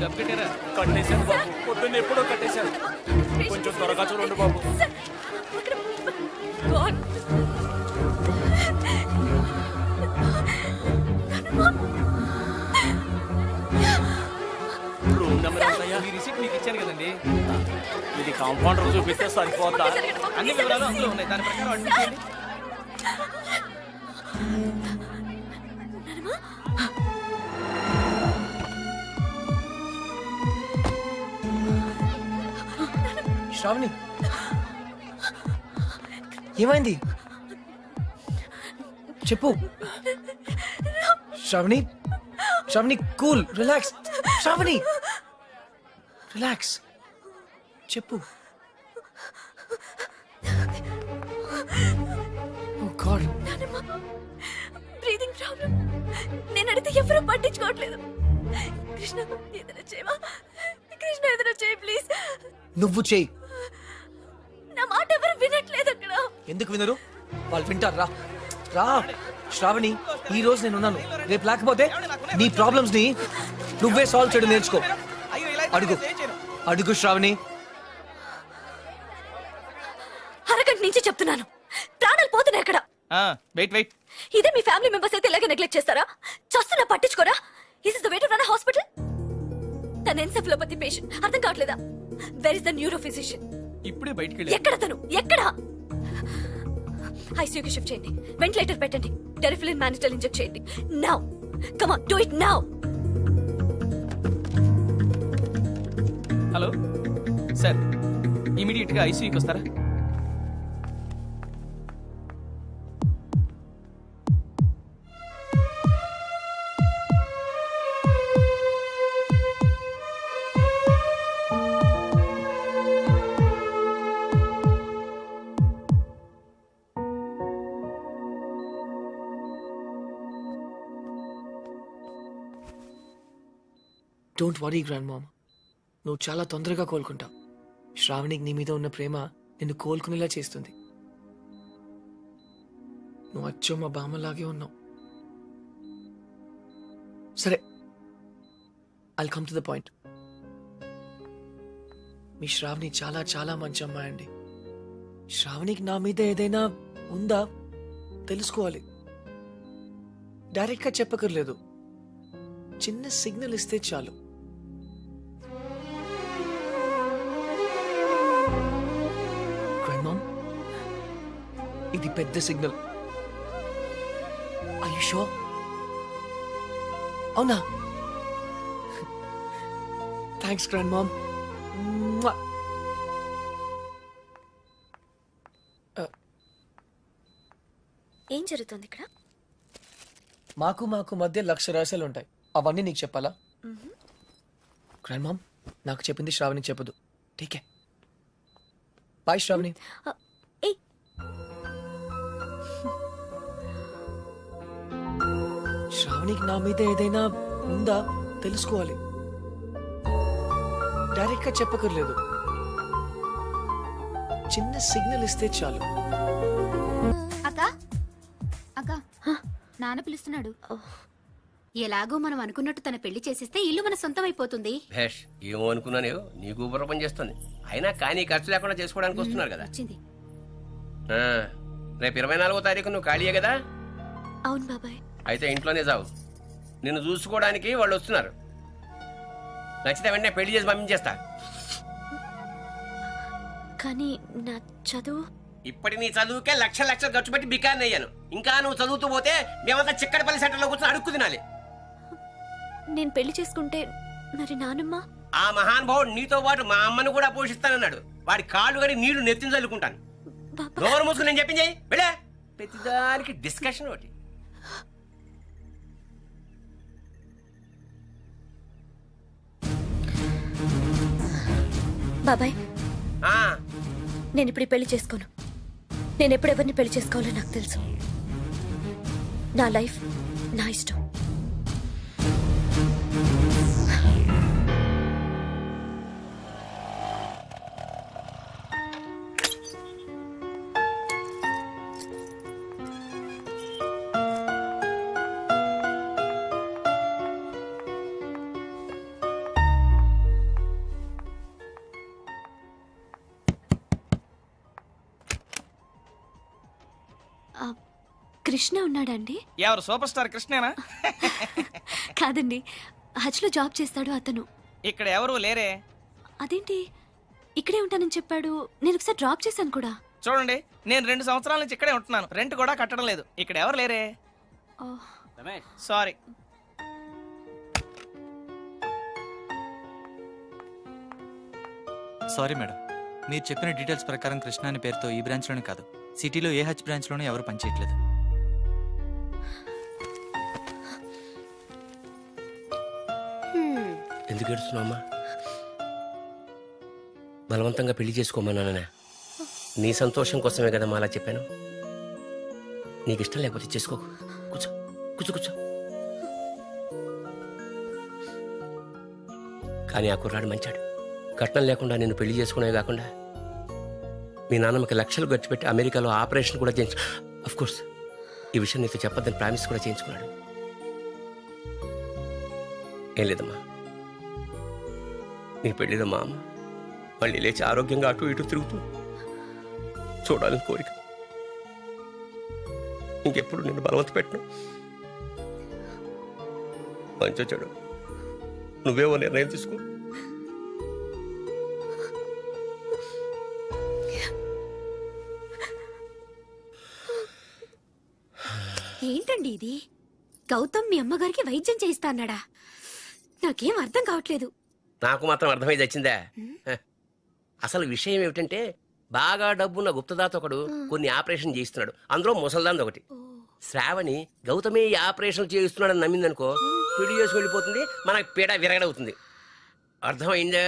డబ్బు కట్టారా? కట్టేశాను బాబు, పొద్దున్న ఎప్పుడో కట్టేశాను. కొంచెం త్వరగా చూడండి బాబు. రూమ్ నెంబర్ ఎంతయ్యా? మీ రిసిప్ట్ మీకు ఇచ్చాను కదండి. ఇది కాంపౌండర్ చూపిస్తే సరిపోతా? అన్ని వివరాలు అందులో ఉన్నాయి, దాని ప్రకారం అడ్మిట్ చేయండి. శ్రావణి, ఏమైంది చెప్పు. Shravani, Shravani cool, relax. Shravani relax, చెప్పు. Oh god, breathing problem. నేను అడిగితే ఎవరూ పట్టించుకోవట్లేదు. కృష్ణ ఏదైనా చేయవా? కృష్ణ ఏదైనా చేయి ప్లీజ్. నువ్వు చెయ్యి. నా మాట ఎవరు వినట్లేదు అక్కడ. ఎందుకు వినరు? వాళ్ళు వింటారు. రా రా శ్రావణి, ఈ రోజు నేనున్నాను, రేపు లేకపోతే నీ ప్రాబ్లమ్స్ ని నువ్వే సాల్వ్ చేయడం నేర్చుకో. అడుగు అడుగు శ్రావణి. అరగంట నుంచి చెప్తున్నాను, ప్రాణాలు పోతున్నాయి అక్కడ. వెయిట్ వెయిట్, ఇదే మీ ఫ్యామిలీ మెంబర్స్ అయితే ఇలాగే నెగ్లెక్ట్ చేస్తారా? చస్తున్నా పట్టించుకోరా? Is the way to run hospital? తన ఎన్సెఫలోపతి పేషెంట్, అర్థం కావట్లేదా? Where is the neuro physician? ఇప్పుడే బయటికి వెళ్ళి. ఎక్కడ తను? ఎక్కడ? ఐసీయూకి షిఫ్ట్ చేయండి, వెంటిలేటర్ పెట్టండి, టెరిఫిలిన్ మానిటల్ ఇంజెక్ట్ చేయండి. Now come on, do it now. Hello sir, immediate గా ఐసీయూకి వస్తారా? డోంట్ వరీ గ్రాండ్ మామ్, నువ్వు చాలా తొందరగా కోలుకుంటావు. శ్రావణికి నీ మీద ఉన్న ప్రేమ నిన్ను కోలుకునేలా చేస్తుంది. నువ్వు అచ్చో మా బామ్మలాగే ఉన్నావు. సరే, I'll come to the point. మీ శ్రావణి చాలా చాలా మంచి అమ్మాయి అండి. శ్రావణికి నా మీద ఏదైనా ఉందా తెలుసుకోవాలి. డైరెక్ట్గా చెప్పకర్లేదు, చిన్న సిగ్నల్ ఇస్తే చాలు. ఇది పెద్ద సిగ్నల్. Are you sure? అవునా? Thanks grand mom. ఏం జరుగుతుంది ఇక్కడ? మాకు మధ్య లక్ష రహస్యాలు ఉంటాయి, అవన్నీ నీకు చెప్పాలా? గ్రాండ్ మామ్, నాకు చెప్పింది శ్రావణికి చెప్పదు. ఠీకే, బాయ్ శ్రావణి. శ్రావణికి నా మీద ఏదైనా ఉందా తెలుసుకోవాలి. డైరెక్ట్ గా చెప్పకర్లేదు, చిన్న సిగ్నల్ ఇస్తే చాలు. అక్క అక్క, నాన్న పిలుస్తున్నాడు. ఎలాగో మనం అనుకున్నట్టు తన పెళ్లి చేసేస్తే ఇల్లు మన సొంతం అయిపోతుంది. భేష్, ఏమో అనుకున్నాను, నీకు ఊపర పని చేస్తుంది. అయినా కానీ ఖర్చు లేకుండా చేసుకోవడానికి వస్తున్నారు కదా. రేపు 24వ తారీఖు నువ్వు ఖాళీయే కదా? అవును బాబాయ్. అయితే ఇంట్లోనే చావు, నిన్ను చూసుకోవడానికి వాళ్ళు వస్తున్నారు. నచ్చితే వెంటనే పెళ్లి చేసి పంపించేస్తా. కానీ నా చదువు? ఇప్పటి నీ చదువుకే లక్షలు ఖర్చు పెట్టి బికాన్ని అయ్యాను. ఇంకా నువ్వు చదువుతూ పోతే మేమంతా చిక్కడపల్లి సెంటర్లో కూర్చొని అడుక్కు తినాలి. నేను పెళ్లి చేసుకుంటే మరి నానమ్మ? ఆ మహానుభావుడు నీతో పాటు మా అమ్మను కూడా పోషిస్తానన్నాడు. వాడి కాళ్ళు కడి నీళ్లు నెత్తిన చల్లుకుంటాను. నోరు మూసుకుని నేను చెప్పింది వెళ్ళే. ప్రతిదానికి డిస్కషన్ ఒకటి. బాబాయ్, నేను ఇప్పుడు పెళ్లి చేసుకోను. నేను ఎప్పుడెవరిని పెళ్లి చేసుకోవాలో నాకు తెలుసు. నా లైఫ్ నా ఇష్టం. కృష్ణ ఉన్నాడండి? ఎవరు సూపర్ స్టార్ కృష్ణేనా? కాదండి, హజ్ లో జాబ్ చేస్తాడు అతను. ఇక్కడ ఎవరు లేరే. అదేంటి ఇక్కడే ఉంటానని చెప్పాడు? నేను ఒకసారి డ్రాప్ చేశాను కూడా. చూడండి, నేను 2 సంవత్సరాల నుంచి ఇక్కడే ఉంటున్నాను, రెంట్ కూడా కట్టడం లేదు. ఇక్కడ ఎవరు లేరే. సారీ. సారీ మేడం, మీరు చెప్పిన డీటెయిల్స్ ప్రకారం కృష్ణ అనే పేరుతో ఈ బ్రాంచ్లోనే కాదు, సిటీలో ఏ హజ్ బ్రాంచ్లోనూ ఎవరు పనిచేయట్లేదు. ఎందుకు ఏడుస్తున్నావమ్మా? బలవంతంగా పెళ్లి చేసుకోమన్నానే. నీ సంతోషం కోసమే కదమ్మా అలా చెప్పాను. నీకు ఇష్టం లేకపోతే చేసుకో. కూర్చో కూర్చో కూర్చో. కానీ ఆ కుర్రాడు మంచాడు. కట్నం లేకుండా నేను పెళ్లి చేసుకునే కాకుండా మీ నాన్నమ్మకి లక్షలు ఖర్చు పెట్టి అమెరికాలో ఆపరేషన్ కూడా చేయించు. అఫ్ కోర్స్ ఈ విషయం నీతో చెప్పొద్దని ప్రామిస్ కూడా చేయించుకున్నాడు. ఏం లేదమ్మా, నీ పెళ్లిలో మా అమ్మ మళ్ళీ లేచి ఆరోగ్యంగా అటు ఇటు తిరుగుతూ చూడాలని కోరిక. ఇంకెప్పుడు నిన్ను బలవంత పెట్టను. మంచి చెడు నువ్వేమో నిర్ణయం తీసుకో. ఏంటండి ఇది? గౌతమ్ మీ అమ్మగారికి వైద్యం చేయిస్తా అన్నాడా? నాకేం అర్థం కావట్లేదు. నాకు మాత్రం అర్థమై వచ్చిందా? అసలు విషయం ఏమిటంటే బాగా డబ్బున్న గుప్తదాత ఒకడు కొన్ని ఆపరేషన్ చేయిస్తున్నాడు. అందులో ముసల్దాన్ ఒకటి. శ్రావణి గౌతమే ఈ ఆపరేషన్ చేయిస్తున్నాడని నమ్మిందనుకో, పిడి చేసి వెళ్ళిపోతుంది, మనకి పీడ విరగడవుతుంది. అర్థమైందా?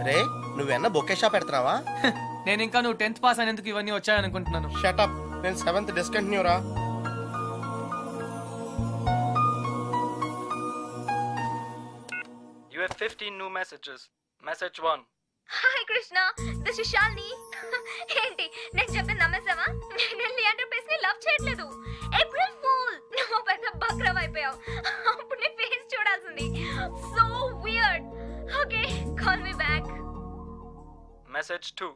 రే, నువ్వేనా బొకే షాప్ పెడుతున్నావా? నేను ఇంకా నువ్వు 10th పాస్ అయినందుకు ఇవన్నీ వచ్చాయనుకుంటున్నాను. షటప్, నేను 7th డిస్కంటిన్యూ రా. You have 15 new messages. Message 1. Hi Krishna, this is Shalini. ఏంటి నేను చెప్పింది నమ్మేసావా? నేను లియాండర్ పేస్ ని లవ్ చేయట్లేదు. ఏప్రిల్ ఫూల్, నువ్వు పెద్ద బక్రవ్ అయిపోయావు. అప్పుడు నీ ఫేస్ చూడాల్సింది. So weird. Okay, call me back. Message 2.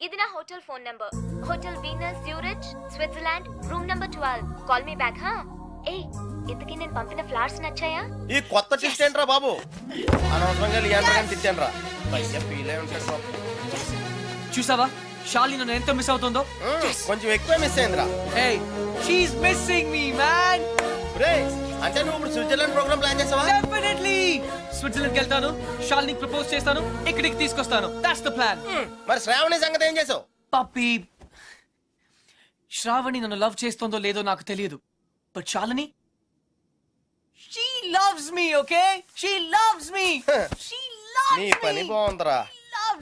ఇది నా hotel phone number. Hotel Venus Zurich, Switzerland, room number 12. Call me back. హా ఏయ్, ఇంతకీ నేను పంపిన ఫ్లవర్స్ నచ్చాయా? ఈ కొత్త టిస్ట్ ఏంట్రా బాబు? అనవసరంగా లియాండర్ గారిని తిట్టానురా. పైగా ఫీల్ అయి ఉంటాడు బాబు. చూసావా శాలిని నన్ను ఎంత మిస్ అవుతుందో? కొంచెం ఎక్కువ మిస్ అయిందిరా. Hey, she's missing me, man. రే, అంటే నువ్వు ఇప్పుడు స్విట్జర్లాండ్ ప్రోగ్రామ్ ప్లాన్ చేసావా? Definitely. స్విట్జర్లాండ్కి వెళ్తాను, శాలినికి ప్రపోజ్ చేస్తాను, ఇక్కడికి తీసుకొస్తాను. That's the plan. మరి శ్రావణి సంగతి ఏం చేసావు? పప్పి, శ్రావణి నన్ను లవ్ చేస్తుందో లేదో నాకు తెలియదు. But Shalini, she loves me, okay? She loves me. She loves me. నీ పని బాగుందిరా.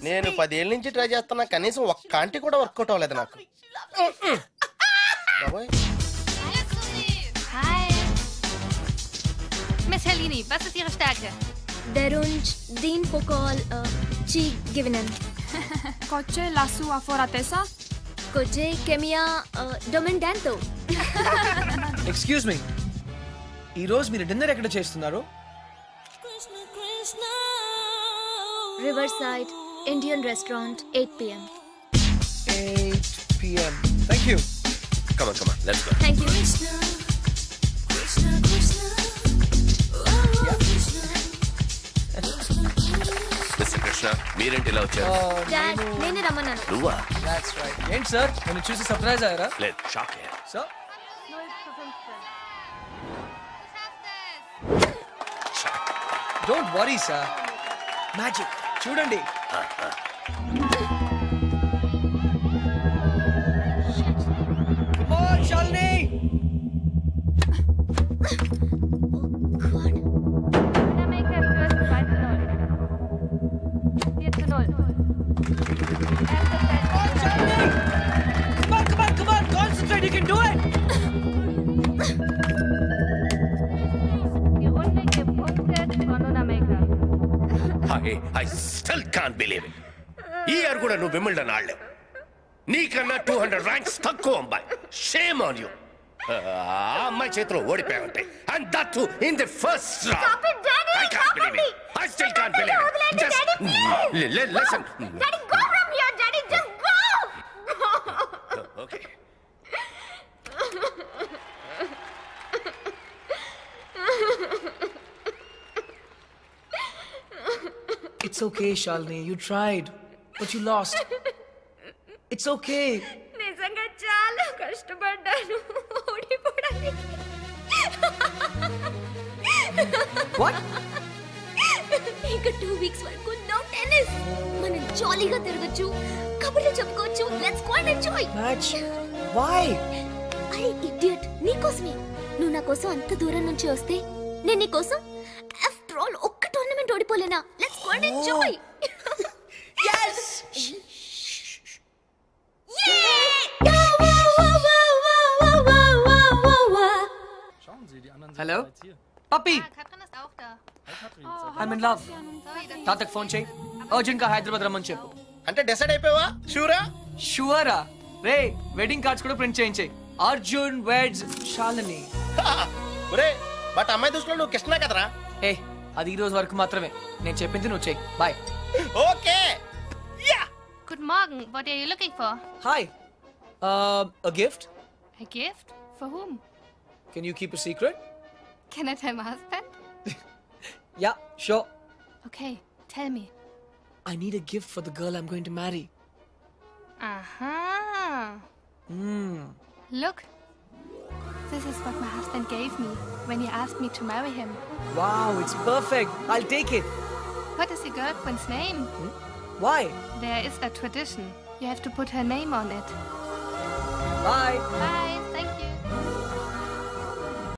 నేను 10 ఏళ్ళ నుంచి ట్రై చేస్తున్నా, కనీసం ఒక్క ఆంటీ కూడా వర్కౌట్ అవ్వలేదు నాకు. బాబోయ్. Hi. Miss Helene, was ist Ihre Stärke? Der Wunsch, den Pokal, ci gewinnen. Coche la sua foratesa? Coche Kemia Domendento. Excuse me, ఈ రోజు మీరు డిన్నర్ ఎక్కడ చేస్తున్నారు? Riverside Indian Restaurant, 8 p.m. 8 p.m. Thank you. Come on, let's go. Thank you. Mister Krishna, మీరేంటి ఇలా వచ్చారు? Dad, నేనే రమ్మన్నాను. నువ్వా? That's right. ఏంటి సార్, నన్ను చూసి సర్ప్రైజ్ అయ్యారా? లేదు, షాక్ అయ్యా. Sir, don't worry sir, magic చూడండి. Come on, Shalini. Come on, concentrate, you can do it. I still can't believe it. ఈ ఇయర్ కూడా నువ్వు విమ్మిల్డన్ ఆడలేవు. నీకన్నా 200 ర్యాంక్స్ తక్కువ అమ్మాయి. Shame on you. ఆ అమ్మాయి చేతిలో ఓడిపోయావంటే and that too in the first round. Stop it, Daddy! I can't Stop believe it! it. I still can't believe it. Daddy, Just Daddy, listen. Daddy, go from here, Daddy! Just go! Okay. It's okay, Shalini. You tried, but you lost. It's okay. నిజంగా చాలా కష్టపడ్డాను ఓడిపోవడానికి. What? ఇంకా 2 weeks వరకు no tennis. మనం జాలీగా తిరగచ్చు, కబుర్లు చెప్పుకోవచ్చు. Let's go and enjoy. Match? Why? అరే ఇడియట్, నీకోసమే. నువ్వు నా కోసం అంత దూరం నుంచి వస్తే నేను నీ కోసం ఆఫ్టర్ ఆల్ ఒక్క టోర్నమెంట్ ఓడిపోలేనా? Let's go and enjoy. Yes! Hello? Puppy! I'm in love. తాతకు ఫోన్ చేయి. అర్జెంట్ గా హైదరాబాద్ రమ్మని చెప్పు. అంటే డిసైడ్ అయిపోయావా? షూరా? షూరా? రే వెడ్డింగ్ కార్డ్స్ కూడా ప్రింట్ చేయించేయి. అర్జున్ వెడ్స్ షాలిని. ఒరే బట్ అమ్మాయి దృష్టిలో నువ్వు కృష్ణ కదరా? ఏ అది ఈ రోజు వరకు మాత్రమే. నేను చెప్పింది నువ్వు చెయ్యి. Bye. Okay. Guten Morgen. What are you looking for? Hi. A gift? A gift? For whom? Can you keep a secret? Can I tell my husband? Yeah, sure. Okay, tell me. I need a gift for the girl I'm going to marry. Aha. Look. This is what my husband gave me when he asked me to marry him. Wow, it's perfect. I'll take it. What is your girlfriend's name? Why? There is a tradition. You have to put her name on it. Bye. Bye.